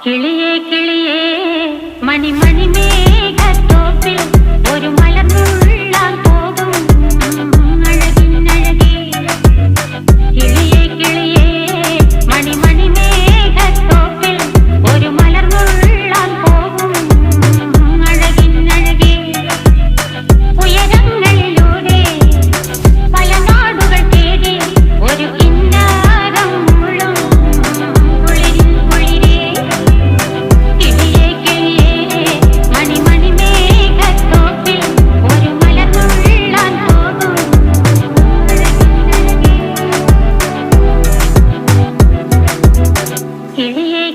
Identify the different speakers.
Speaker 1: കിളിയേ കിളിയേ മണിമണി മേഘത്തോപ്പിൽ ഒരു മലർന്നുള്ളാൻ പോകും അഴകിനഴകേ. കിളിയേ കിളിയേ മണിമണി മേഘത്തോപ്പിൽ ഒരു മലർന്നുള്ളാൻ പോകും അഴകിനഴകേ. ഉയരങ്ങളിലൂടെ പല നാടുകൾ തേടി ഒരു കിന്നാരം മുള്ളും കുളിരിൻ കുളിരേ. കിളിയേ കിളിയേ മണിമണി മേഘത്തോപ്പിൽ ഒരു മലർന്നുള്ളാൻ പോകും അഴകിനഴകേ. കിളിയേ